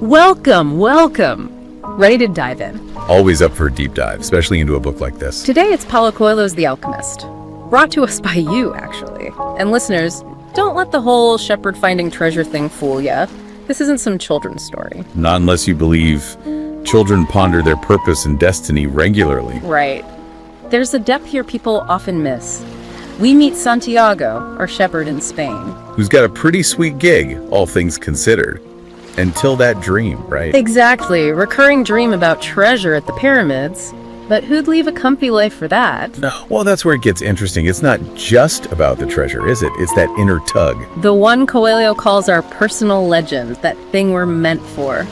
Welcome, welcome. Ready to dive in? Always up for a deep dive, especially into a book like this. Today it's Paulo Coelho's The Alchemist. Brought to us by you, actually. And listeners, don't let the whole shepherd finding treasure thing fool ya. This isn't some children's story. Not unless you believe children ponder their purpose and destiny regularly. Right. There's a depth here people often miss. We meet Santiago, our shepherd in Spain. Who's got a pretty sweet gig, all things considered. Until that dream, right? Exactly. Recurring dream about treasure at the pyramids. But who'd leave a comfy life for that? No. Well, that's where it gets interesting. It's not just about the treasure, is it? It's that inner tug. The one Coelho calls our personal legend, that thing we're meant for.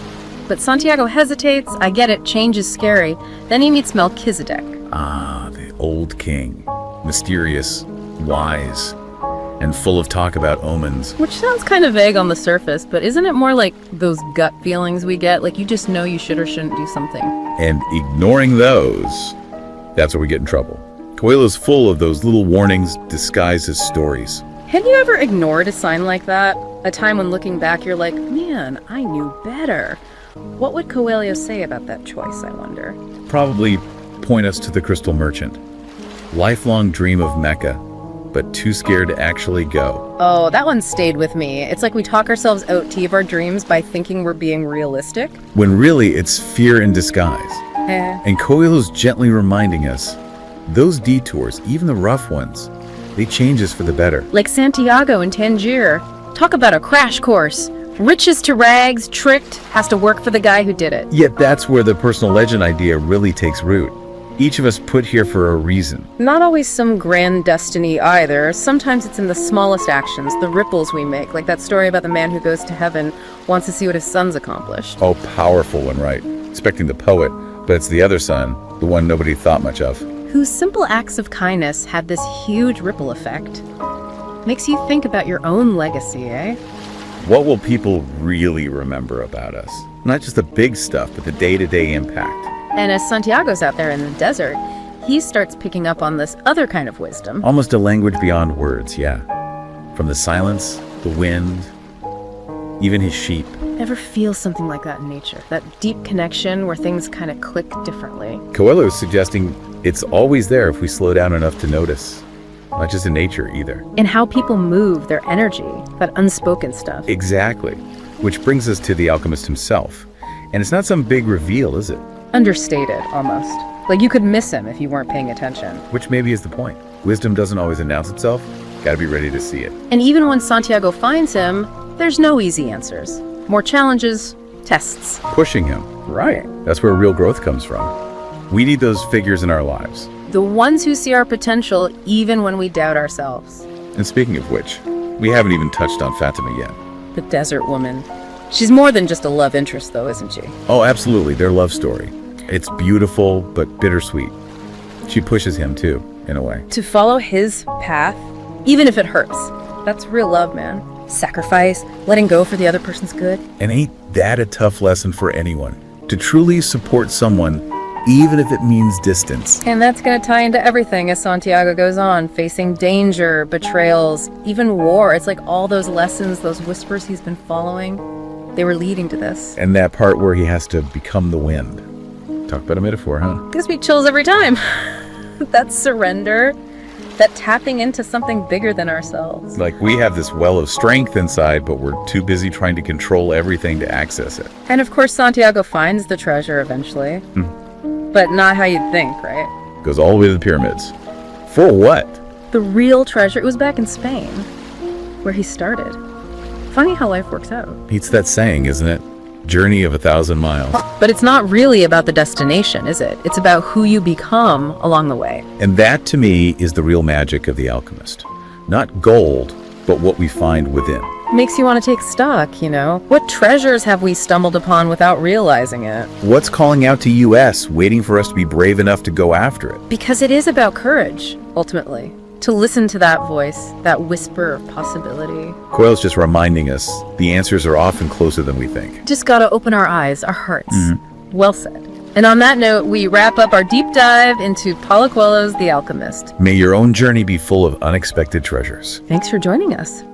But Santiago hesitates. I get it, change is scary. Then he meets Melchizedek. Ah, the old king. Mysterious, wise, and full of talk about omens. Which sounds kind of vague on the surface, but isn't it more like those gut feelings we get? Like you just know you should or shouldn't do something. And ignoring those, that's where we get in trouble. Coelho's full of those little warnings disguised as stories. Have you ever ignored a sign like that? A time when looking back you're like, man, I knew better. What would Coelho say about that choice, I wonder? Probably point us to the crystal merchant. Lifelong dream of Mecca, but too scared to actually go. Oh, that one stayed with me. It's like we talk ourselves out of our dreams by thinking we're being realistic. When really it's fear in disguise. And Coelho's gently reminding us, those detours, even the rough ones, they change us for the better. Like Santiago in Tangier. Talk about a crash course. Riches to rags, tricked, has to work for the guy who did it. Yet that's where the personal legend idea really takes root. Each of us put here for a reason. Not always some grand destiny either. Sometimes it's in the smallest actions, the ripples we make, like that story about the man who goes to heaven, wants to see what his son's accomplished. Oh, powerful one, right? Expecting the poet, but it's the other son, the one nobody thought much of. Whose simple acts of kindness had this huge ripple effect. Makes you think about your own legacy, eh? What will people really remember about us? Not just the big stuff, but the day-to-day impact. And as Santiago's out there in the desert, he starts picking up on this other kind of wisdom. Almost a language beyond words, yeah. From the silence, the wind, even his sheep. Ever feel something like that in nature? That deep connection where things kind of click differently? Coelho is suggesting it's always there if we slow down enough to notice. Not just in nature, either. And how people move, their energy, that unspoken stuff. Exactly. Which brings us to the alchemist himself. And it's not some big reveal, is it? Understated, almost. Like you could miss him if you weren't paying attention. Which maybe is the point. Wisdom doesn't always announce itself. Gotta be ready to see it. And even when Santiago finds him, there's no easy answers. More challenges, tests. Pushing him. Right. That's where real growth comes from. We need those figures in our lives. The ones who see our potential even when we doubt ourselves. And speaking of which, we haven't even touched on Fatima yet. The desert woman. She's more than just a love interest though, isn't she? Oh, absolutely. Their love story. It's beautiful, but bittersweet. She pushes him too, in a way. To follow his path, even if it hurts. That's real love, man. Sacrifice, letting go for the other person's good. And ain't that a tough lesson for anyone? To truly support someone, even if it means distance. And that's going to tie into everything as Santiago goes on, facing danger, betrayals, even war. It's like all those lessons, those whispers he's been following, they were leading to this. And that part where he has to become the wind. Talk about a metaphor, huh? Gives me chills every time. That surrender, that tapping into something bigger than ourselves. Like we have this well of strength inside, but we're too busy trying to control everything to access it. And of course, Santiago finds the treasure eventually. But not how you'd think, right? Goes all the way to the pyramids. For what? The real treasure, it was back in Spain, where he started. Funny how life works out. It's that saying, isn't it? Journey of 1,000 miles. But it's not really about the destination, is it? It's about who you become along the way. And that, to me, is the real magic of The Alchemist. Not gold, but what we find within. Makes you want to take stock, you know? What treasures have we stumbled upon without realizing it? What's calling out to us, waiting for us to be brave enough to go after it? Because it is about courage, ultimately. To listen to that voice, that whisper of possibility. Coelho's just reminding us the answers are often closer than we think. Just gotta open our eyes, our hearts. Well said. And on that note, we wrap up our deep dive into Paulo Coelho's The Alchemist. May your own journey be full of unexpected treasures. Thanks for joining us.